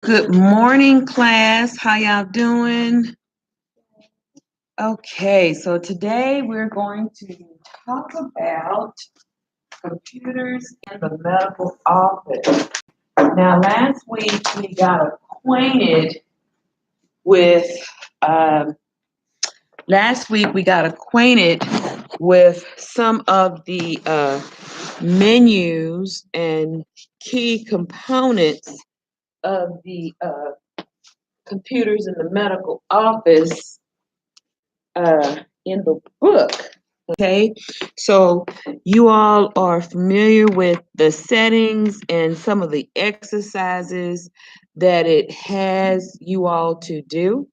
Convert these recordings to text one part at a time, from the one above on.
Good morning, class. How y'all doing? Okay, so today we're going to talk about computers in the medical office. Now, with um, last week we got acquainted with some of the menus and key components of the computers in the medical office in the book. Okay, so you all are familiar with the settings and some of the exercises that it has you all to do.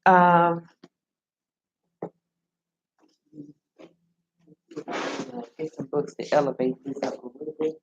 Um, get some books to elevate this up a little bit.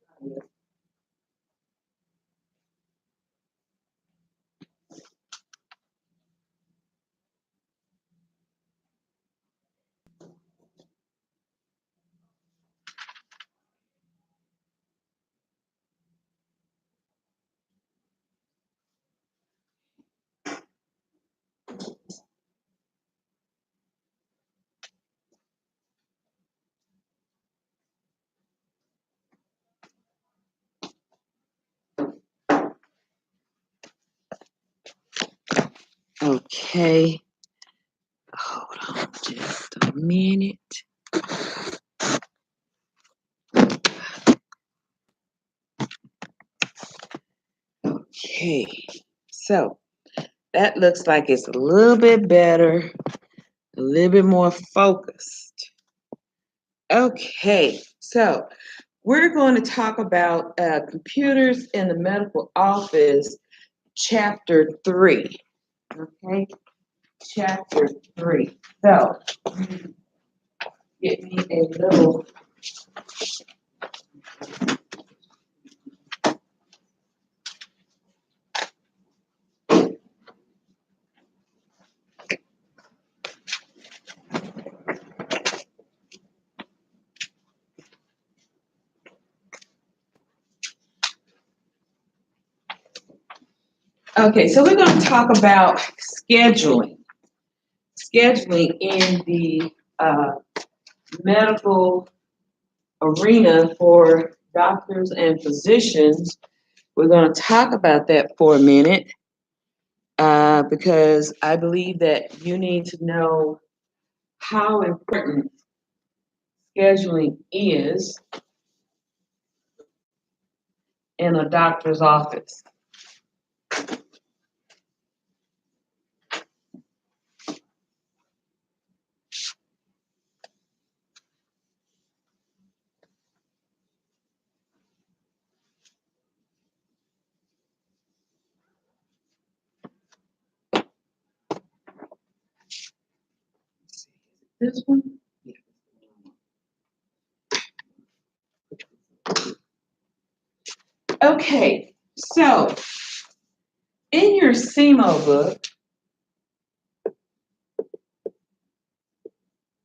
Okay, hold on just a minute. Okay, so that looks like it's a little bit better, a little bit more focused. Okay, so we're going to talk about computers in the medical office, chapter 3. Okay, chapter 3. So, get me a little. Okay, so we're going to talk about scheduling. Scheduling in the medical arena for doctors and physicians. We're going to talk about that for a minute because I believe that you need to know how important scheduling is in a doctor's office. This one? Okay, so in your CiMO book,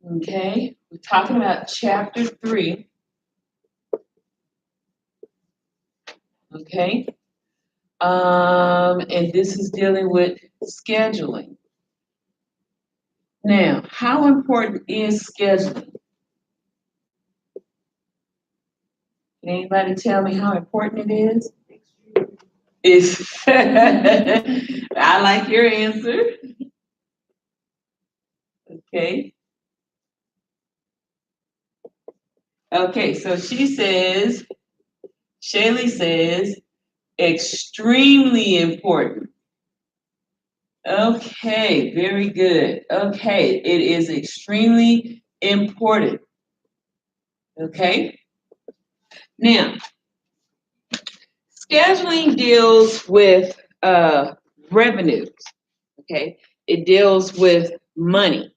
okay, we're talking about chapter 3, okay, and this is dealing with scheduling. Now, how important is scheduling? Can anybody tell me how important it is? I like your answer. Okay. Okay, so Shaylee says, extremely important. Okay, very good. Okay, it is extremely important. Okay. Now, scheduling deals with revenues. Okay, it deals with money.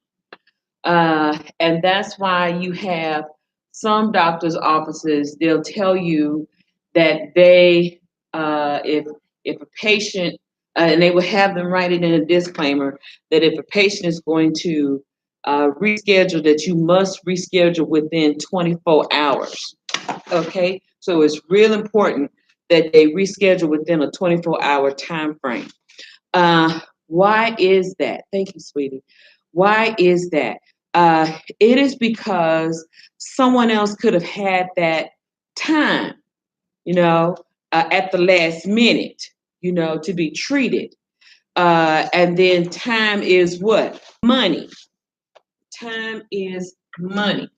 And that's why you have some doctors' offices, they'll tell you that if a patient, and they will have them write it in a disclaimer that if a patient is going to reschedule, that you must reschedule within 24 hours. Okay, so it's real important that they reschedule within a 24-hour time frame. Why is that? Thank you, sweetie. Why is that? It is because someone else could have had that time, at the last minute, to be treated. And then time is what? Money. Time is money.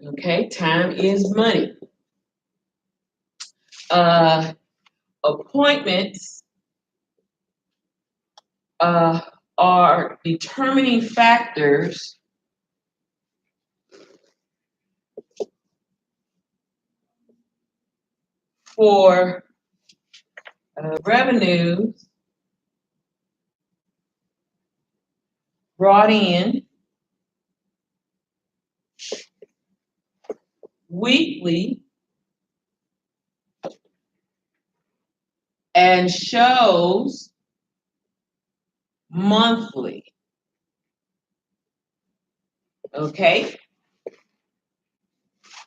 Okay, time is money. Appointments are determining factors for revenues brought in weekly and shows monthly. Okay?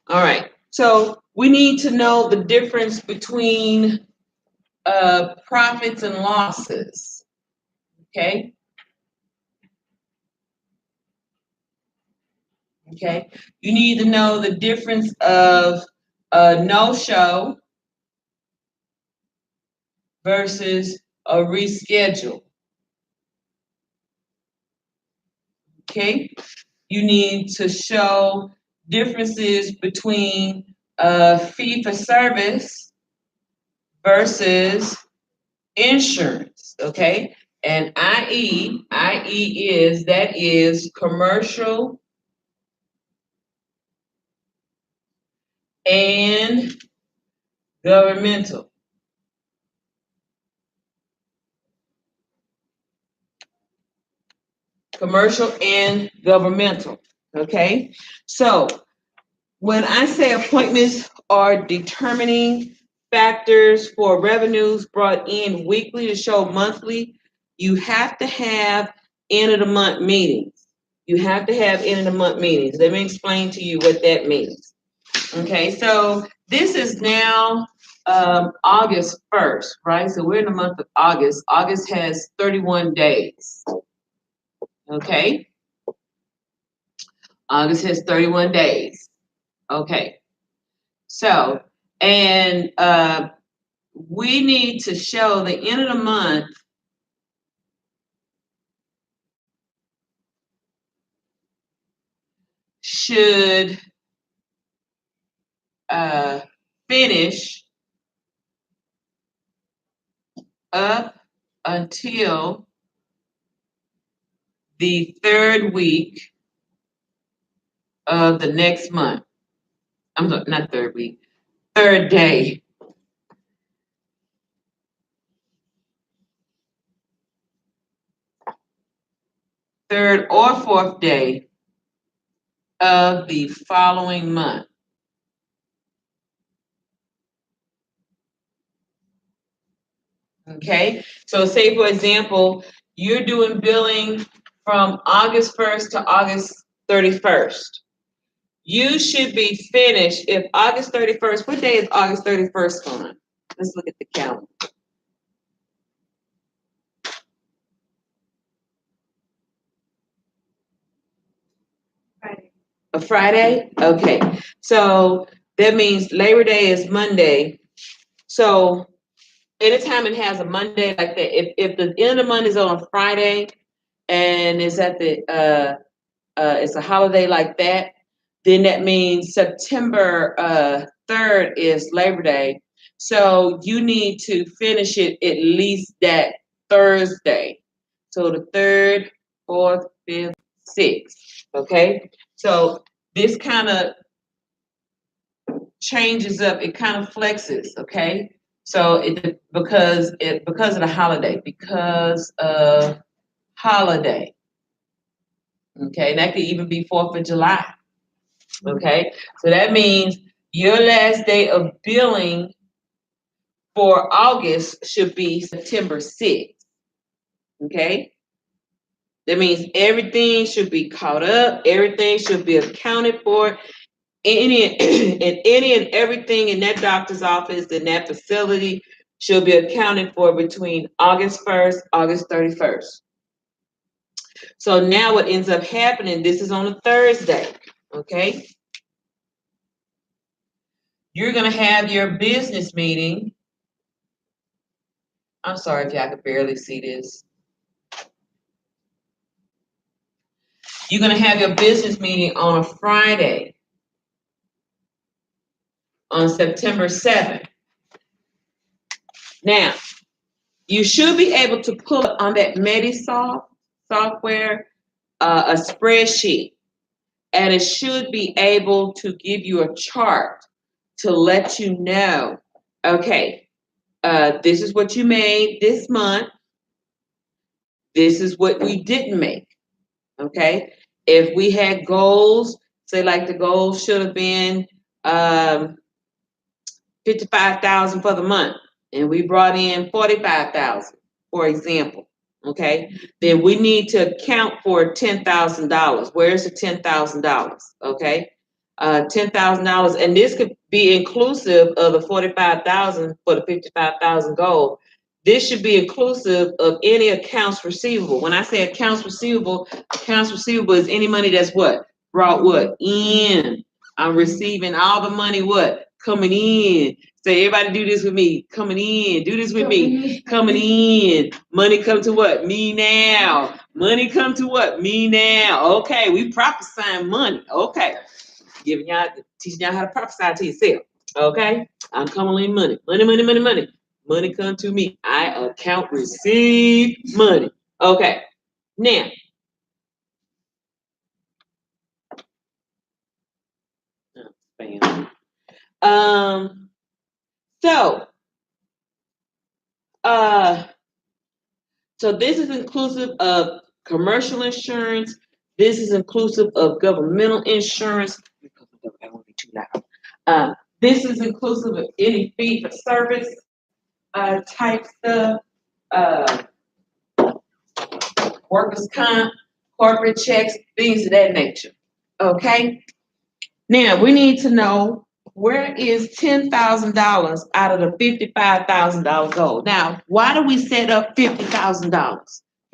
All right. So we need to know the difference between profits and losses. Okay? Okay? You need to know the difference of a no-show versus a reschedule. Okay? You need to show differences between fee for service versus insurance, okay? And that is commercial and governmental. Commercial and governmental, okay? So when I say appointments are determining factors for revenues brought in weekly to show monthly, you have to have end of the month meetings. You have to have end of the month meetings. Let me explain to you what that means. Okay, so this is now August 1st, right? So we're in the month of August. August has 31 days. Okay, August has 31 days. Okay, so, and we need to show the end of the month should finish up until the third week of the next month. I'm sorry, not third week, third day. Third or fourth day of the following month. Okay, so say for example, you're doing billing from August 1st to August 31st. You should be finished if August 31st, what day is August 31st on? Let's look at the calendar. Friday. A Friday? Okay. So that means Labor Day is Monday. So anytime it has a Monday like that, if the end of the month is on a Friday and it's at the it's a holiday like that, then that means September 3rd is Labor Day. So you need to finish it at least that Thursday. So the 3rd, 4th, 5th, 6th. Okay. So this kind of changes up, it kind of flexes, okay? So because of the holiday, okay? And that could even be 4th of July, okay? So that means your last day of billing for August should be September 6th, okay? That means everything should be caught up, everything should be accounted for. Any and everything in that doctor's office, in that facility, should be accounted for between August 1st, August 31st. So now what ends up happening, this is on a Thursday, okay? You're gonna have your business meeting. I'm sorry if y'all could barely see this. You're gonna have your business meeting on a Friday, on September 7th. Now, you should be able to pull on that Medisoft software a spreadsheet, and it should be able to give you a chart to let you know, okay, this is what you made this month. This is what we didn't make, okay? If we had goals, say like the goal should have been 55,000 for the month, and we brought in 45,000, for example, okay? Then we need to account for $10,000. Where's the $10,000? Okay, $10,000, and this could be inclusive of the 45,000 for the 55,000 goal. This should be inclusive of any accounts receivable. When I say accounts receivable is any money that's what? Brought what? In. I'm receiving all the money what? Coming in. Say, everybody do this with me. Coming in. Do this with me. Coming in. Money come to what? Me now. Money come to what? Me now. Okay, we prophesying money. Okay. Giving y'all, teaching y'all how to prophesy to yourself. Okay? I'm coming in money. Money, money, money, money. Money come to me. I account receive money. Okay. Now, so so this is inclusive of commercial insurance. This is inclusive of governmental insurance. I won't be too loud. This is inclusive of any fee for service type stuff, workers' comp, corporate checks, things of that nature. Okay. Now we need to know, where is $10,000 out of the $55,000 goal? Now, why do we set up $50,000? Can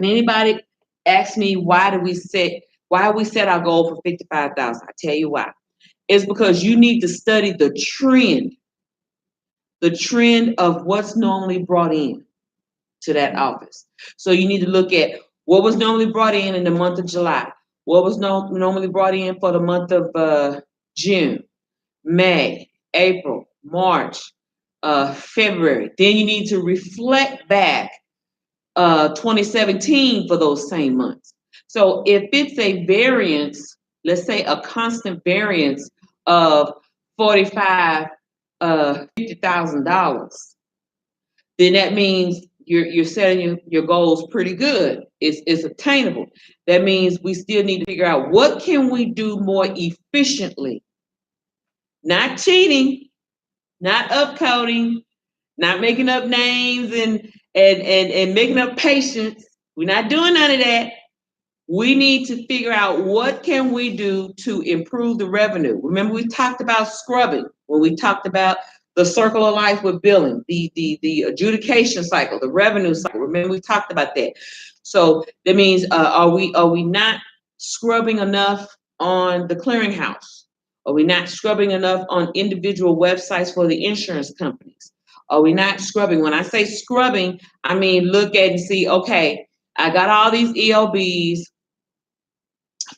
anybody ask me why we set our goal for $55,000? I tell you why. It's because you need to study the trend of what's normally brought in to that office. So you need to look at what was normally brought in the month of July, what was normally brought in for the month of June, May, April, March, February. Then you need to reflect back 2017 for those same months. So if it's a variance, let's say a constant variance of $50,000, then that means you're setting your goals pretty good. It's attainable. That means we still need to figure out, what can we do more efficiently? Not cheating, not upcoding, not making up names and making up patients. We're not doing none of that. We need to figure out, what can we do to improve the revenue. Remember, we talked about scrubbing when we talked about the circle of life with billing, the adjudication cycle, the revenue cycle. Remember, we talked about that. So that means, are we not scrubbing enough on the clearinghouse? Are we not scrubbing enough on individual websites for the insurance companies? Are we not scrubbing? When I say scrubbing, I mean look at and see, okay, I got all these EOBs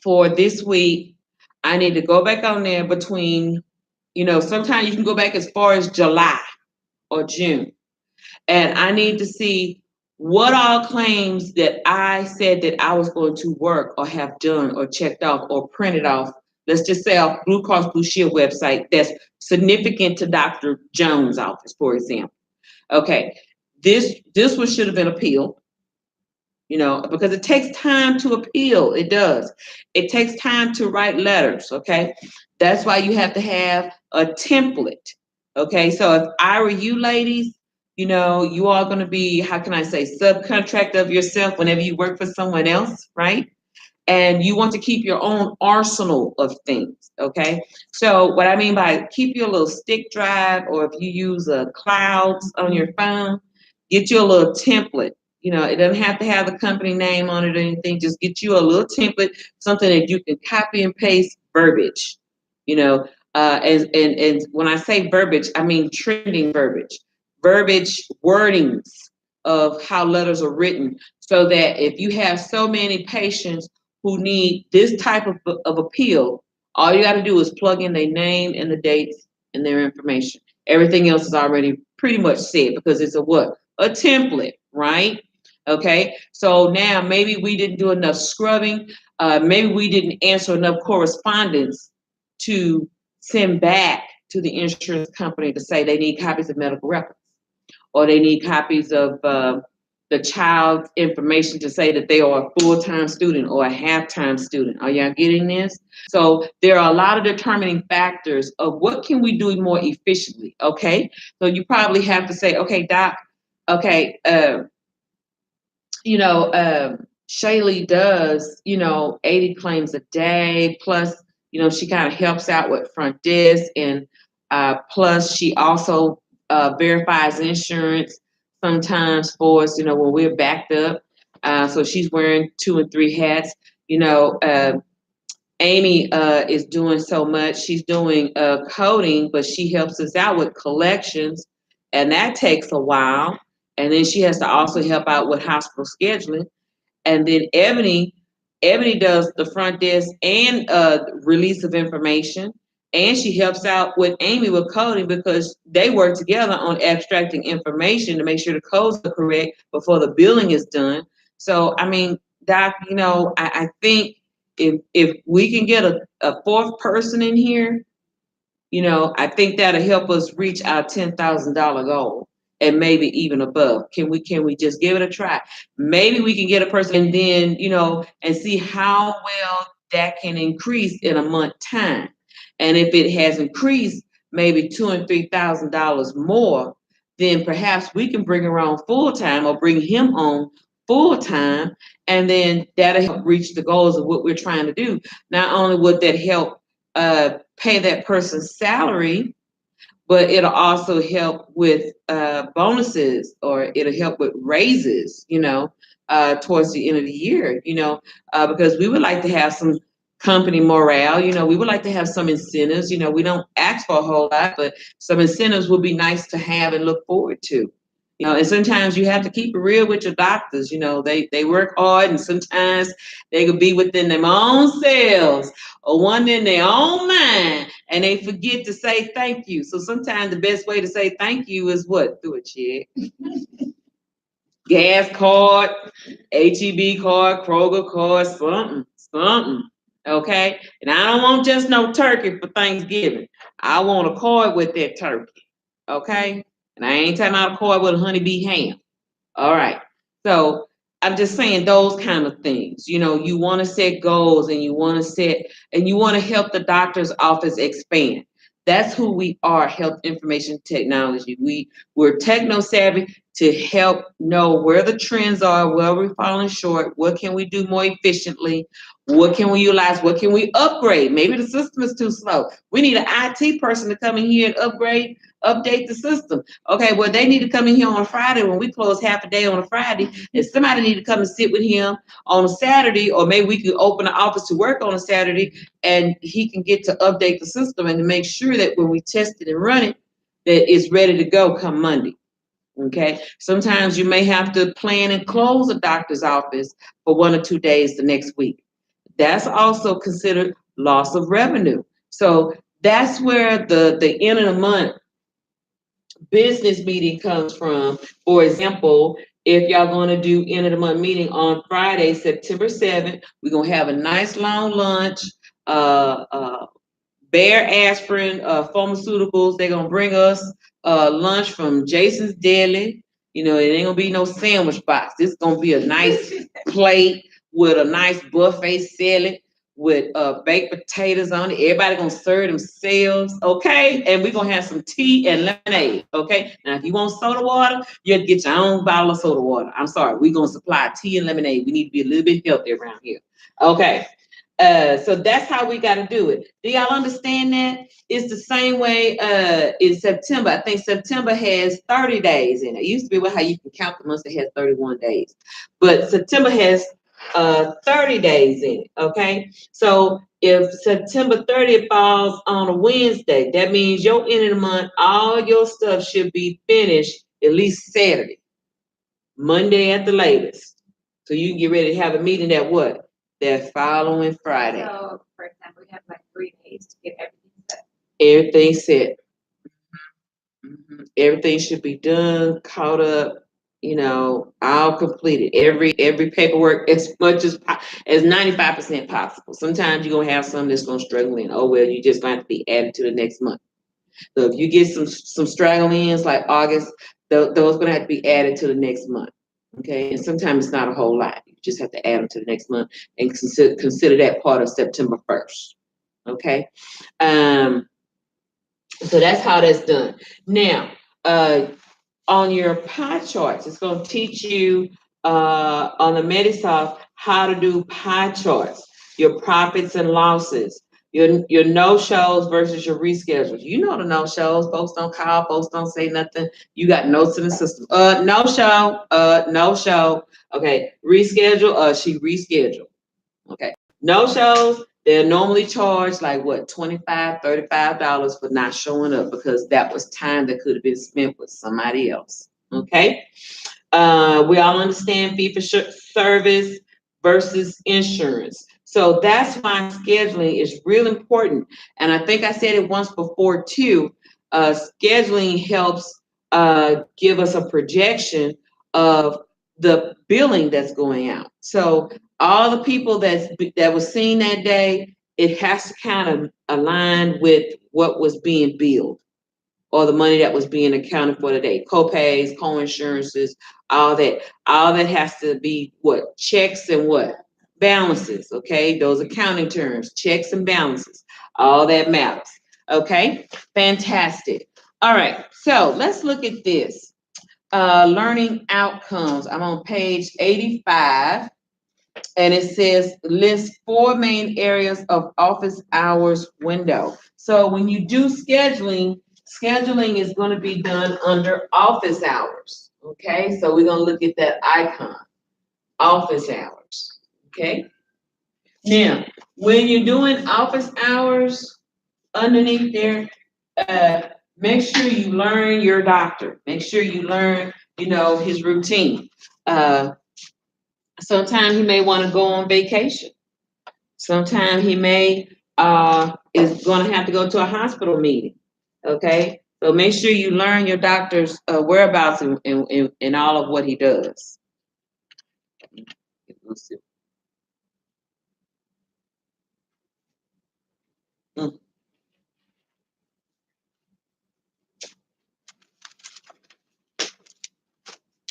for this week. I need to go back on there between, sometimes you can go back as far as July or June. And I need to see what all claims that I said that I was going to work or have done or checked off or printed off. Let's just say off Blue Cross Blue Shield website that's significant to Dr. Jones' office, for example. Okay, this one should have been appealed, because it takes time to appeal. It does. It takes time to write letters, okay? That's why you have to have a template, okay? So if I were you ladies, You are going to be, how can I say, subcontract of yourself whenever you work for someone else, right? And you want to keep your own arsenal of things, okay? So what I mean by keep your little stick drive, or if you use a clouds on your phone, get you a little template. It doesn't have to have the company name on it or anything. Just get you a little template, something that you can copy and paste verbiage. And when I say verbiage, I mean trending verbiage wordings of how letters are written, so that if you have so many patients who need this type of appeal, all you got to do is plug in their name and the dates and their information. Everything else is already pretty much said, because it's a what? A template, right? Okay, so now maybe we didn't do enough scrubbing. Maybe we didn't answer enough correspondence to send back to the insurance company to say they need copies of medical records, or they need copies of the child's information to say that they are a full-time student or a half-time student. Are y'all getting this? So there are a lot of determining factors of what can we do more efficiently, okay? So you probably have to say, okay, doc, okay, Shaylee does, 80 claims a day, plus, she kind of helps out with front desk, and plus she also verifies insurance sometimes for us, when we're backed up. So she's wearing 2 and 3 hats. Amy is doing so much. She's doing coding, but she helps us out with collections, and that takes a while. And then she has to also help out with hospital scheduling. And then Ebony does the front desk and release of information. And she helps out with Amy with coding, because they work together on abstracting information to make sure the codes are correct before the billing is done. So, I mean, Doc, I think if we can get a fourth person in here, I think that'll help us reach our $10,000 goal, and maybe even above. Can we just give it a try? Maybe we can get a person, and then, and see how well that can increase in a month time. And if it has increased maybe $2,000 and $3,000 more, then perhaps we can bring her on full time, or bring him on full time, and then that'll help reach the goals of what we're trying to do. Not only would that help pay that person's salary, but it'll also help with bonuses, or it'll help with raises, towards the end of the year, because we would like to have some company morale, we would like to have some incentives, we don't ask for a whole lot, but some incentives would be nice to have and look forward to. And sometimes you have to keep it real with your doctors. They work hard, and sometimes they could be within their own selves or one in their own mind, and they forget to say thank you. So sometimes the best way to say thank you is what? Through a check, gas card, HEB card, Kroger card, something. Okay? And I don't want just no turkey for Thanksgiving. I want a card with that turkey. Okay? And I ain't talking about a card with a honeybee ham. All right. So I'm just saying those kind of things. You want to set goals, and you want to help the doctor's office expand. That's who we are, health information technology. We're techno savvy to help know where the trends are, where we're falling short, what can we do more efficiently, what can we utilize, what can we upgrade? Maybe the system is too slow. We need an IT person to come in here and update the system. Okay, well, they need to come in here on a Friday when we close half a day on a Friday, and somebody need to come and sit with him on a Saturday, or maybe we could open the office to work on a Saturday, and he can get to update the system and to make sure that when we test it and run it, that it's ready to go come Monday. Okay, sometimes you may have to plan and close a doctor's office for 1 or 2 days the next week. That's also considered loss of revenue. So that's where the end of the month business meeting comes from. For example, if y'all going to do end of the month meeting on Friday, September 7th, we're going to have a nice long lunch, Bayer Aspirin, pharmaceuticals. They're going to bring us lunch from Jason's Deli. It ain't going to be no sandwich box. This is going to be a nice plate with a nice buffet salad. with baked potatoes on it. Everybody gonna serve themselves, okay? And we're gonna have some tea and lemonade, okay? Now, if you want soda water, you have to get your own bottle of soda water. I'm sorry, we're gonna supply tea and lemonade. We need to be a little bit healthy around here, okay? So that's how we got to do it. Do y'all understand that? It's the same way in September. I think September has 30 days in it. It used to be how you can count the months that has 31 days. But September has 30 days in it, okay? So if September 30th falls on a Wednesday, that means your end of the month, all your stuff should be finished at least Saturday, Monday at the latest. So you can get ready to have a meeting that what? That following Friday. So, for example, we have like 3 days to get everything set. Everything set. Everything should be done, caught up, all completed. Every paperwork as much as 95% possible. Sometimes you're gonna have some that's gonna struggle in. Oh well, you just gonna have to be added to the next month. So if you get some straggle ins like August, those gonna have to be added to the next month. Okay, and sometimes it's not a whole lot. You just have to add them to the next month and consider that part of September 1st. Okay. So that's how that's done. Now, on your pie charts, it's going to teach you on the Medisoft how to do pie charts, your profits and losses, your no-shows versus your reschedules. You know the no-shows, folks don't call, folks don't say nothing. You got notes in the system. No-show, no-show. Okay, reschedule, she rescheduled. Okay, no-shows, they're normally charged like what, $25, $35 for not showing up because that was time that could have been spent with somebody else. Okay. We all understand fee for service versus insurance. So that's why scheduling is real important. And I think I said it once before too. Scheduling helps give us a projection of the billing that's going out. So all the people that was seen that day, it has to kind of align with what was being billed or the money that was being accounted for today. Co-pays, co-insurances, all that has to be what? Checks and what? Balances, okay? Those accounting terms, checks and balances, all that matters, okay? Fantastic. All right, so let's look at this. Learning outcomes. I'm on page 85. And it says list 4 main areas of office hours window. So when you do scheduling is going to be done under office hours. Okay, so we're going to look at that icon, office hours. Okay, now when you're doing office hours, underneath there, make sure you learn your doctor. Make sure you learn, his routine. Sometimes he may want to go on vacation. Sometimes he may is going to have to go to a hospital meeting. Okay, so make sure you learn your doctor's whereabouts and all of what he does. Let's see.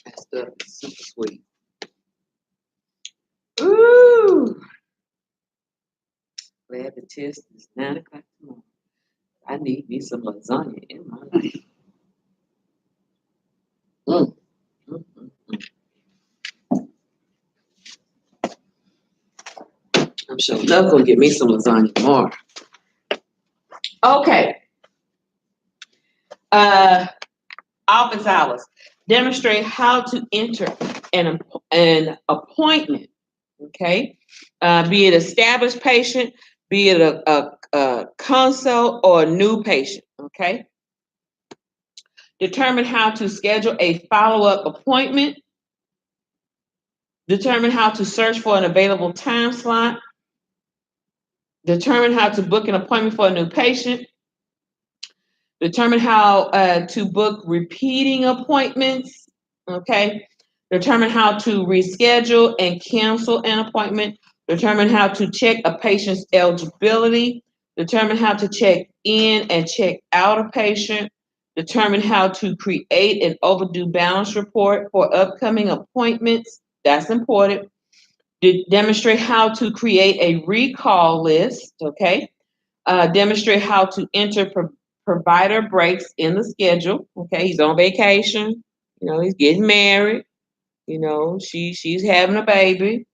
That stuff is super sweet. Ooh. Glad the test is 9 o'clock tomorrow. I need me some lasagna in my life. Mm. Mm, mm, mm. I'm sure Love's gonna get me some lasagna tomorrow. Okay. Office hours. Demonstrate how to enter an appointment. Okay. Be it established patient, be it a consult or a new patient. Okay. Determine how to schedule a follow-up appointment. Determine how to search for an available time slot. Determine how to book an appointment for a new patient. Determine how to book repeating appointments. Okay. Determine how to reschedule and cancel an appointment. Determine how to check a patient's eligibility. Determine how to check in and check out a patient. Determine how to create an overdue balance report for upcoming appointments. That's important. Demonstrate how to create a recall list, okay? Demonstrate how to enter provider breaks in the schedule, okay? He's on vacation, he's getting married, she's having a baby.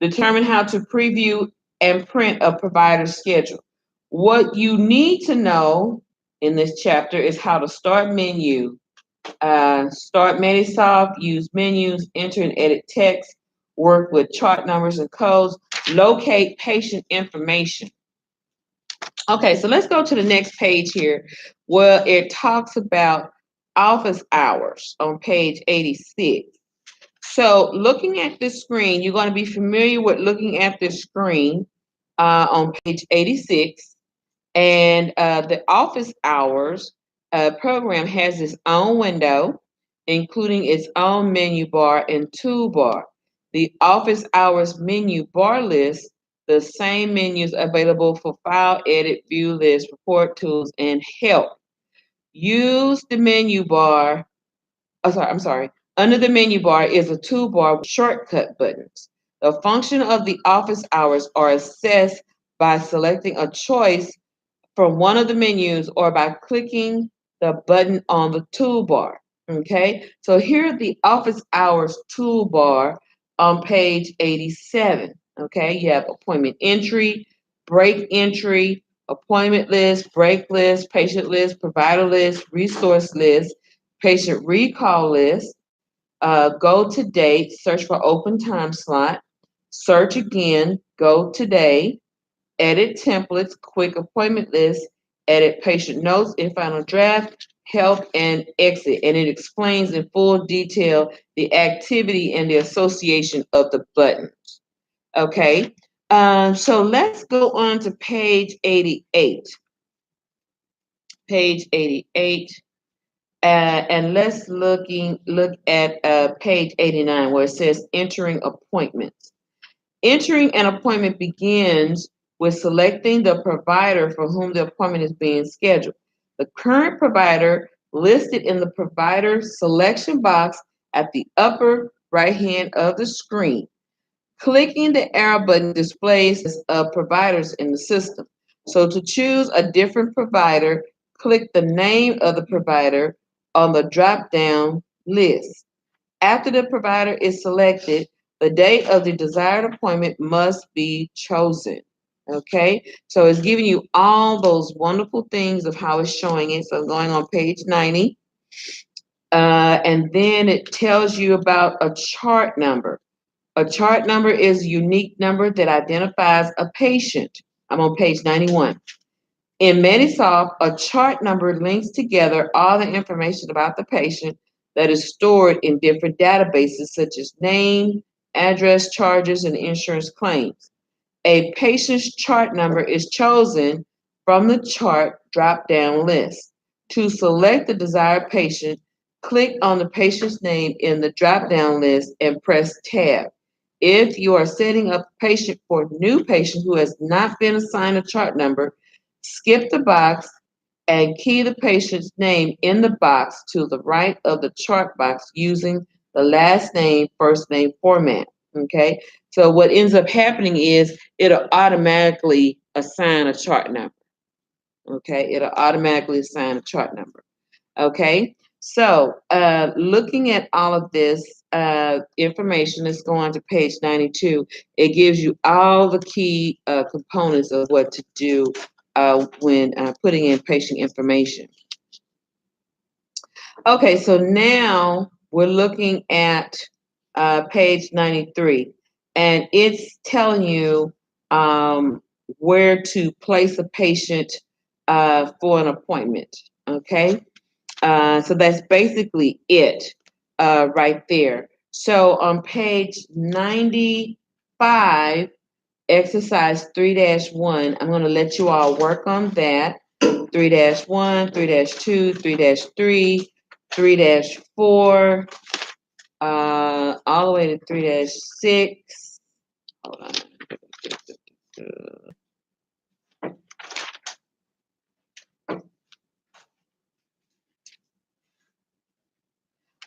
Determine how to preview and print a provider schedule. What you need to know in this chapter is how to start menu, start Manysoft, use menus, enter and edit text, work with chart numbers and codes, locate patient information. Okay, so let's go to the next page here where it talks about office hours on page 86. So looking at this screen, you're going to be familiar with looking at this screen on page 86. And the office hours program has its own window, including its own menu bar and toolbar. The office hours menu bar lists the same menus available for file, edit, view list, report tools, and help. Use the menu bar. I'm sorry. Under the menu bar is a toolbar with shortcut buttons. The function of the office hours are assessed by selecting a choice from one of the menus or by clicking the button on the toolbar. Okay, so here are the office hours toolbar on page 87. Okay, you have appointment entry, break entry, appointment list, break list, patient list, provider list, resource list, patient recall list, go to date, search for open time slot, search again, go today, edit templates, quick appointment list, edit patient notes in final draft, help, and exit. And it explains in full detail the activity and the association of the buttons. Okay, so let's go on to page 88. Page 88. And let's look at page 89 where it says entering appointments. Entering an appointment begins with selecting the provider for whom the appointment is being scheduled. The current provider listed in the provider selection box at the upper right hand of the screen. Clicking the arrow button displays providers in the system. So to choose a different provider, click the name of the provider on the drop-down list. After the provider is selected, the date of the desired appointment must be chosen. Okay, so it's giving you all those wonderful things of how it's showing it. So going on page 90, and then it tells you about a chart number. A chart number is a unique number that identifies a patient. I'm on page 91. In Manysoft, a chart number links together all the information about the patient that is stored in different databases such as name, address, charges, and insurance claims. A patient's chart number is chosen from the chart drop-down list. To select the desired patient, click on the patient's name in the drop-down list and press Tab. If you are setting up a patient for a new patient who has not been assigned a chart number, skip the box and key the patient's name in the box to the right of the chart box using the last name, first name format. Okay, so what ends up happening is it'll automatically assign a chart number. Okay, it'll automatically assign a chart number. Okay, so looking at all of this information, let's go on to page 92. It gives you all the key components of what to do when putting in patient information. Okay, so now we're looking at page 93, and it's telling you where to place a patient for an appointment. Okay, so that's basically it right there. So on page 95, exercise 3-1, I'm going to let you all work on that. 3-1, 3-2, 3-3, 3-4, all the way to 3-6. Hold on.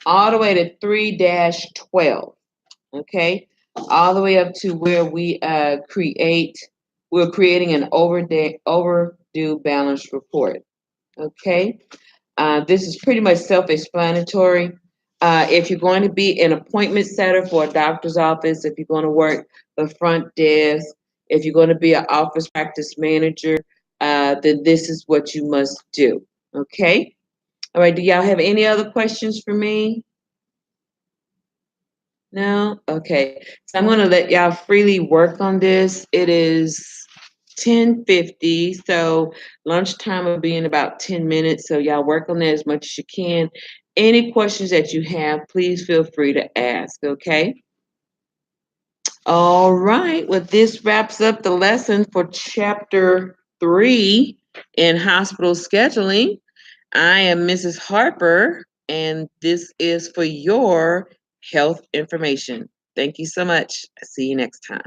All the way to 3-12. Okay, all the way up to where we're creating an overdue balance report. Okay, this is pretty much self-explanatory. If you're going to be an appointment setter for a doctor's office, if you're going to work the front desk, if you're going to be an office practice manager, then this is what you must do. Okay. All right. Do y'all have any other questions for me? No? Okay. So I'm going to let y'all freely work on this. It is 10:50, so lunchtime will be in about 10 minutes. So y'all work on that as much as you can. Any questions that you have, please feel free to ask, okay? All right. Well, this wraps up the lesson for chapter 3 in hospital scheduling. I am Mrs. Harper, and this is for your health information. Thank you so much. See you next time.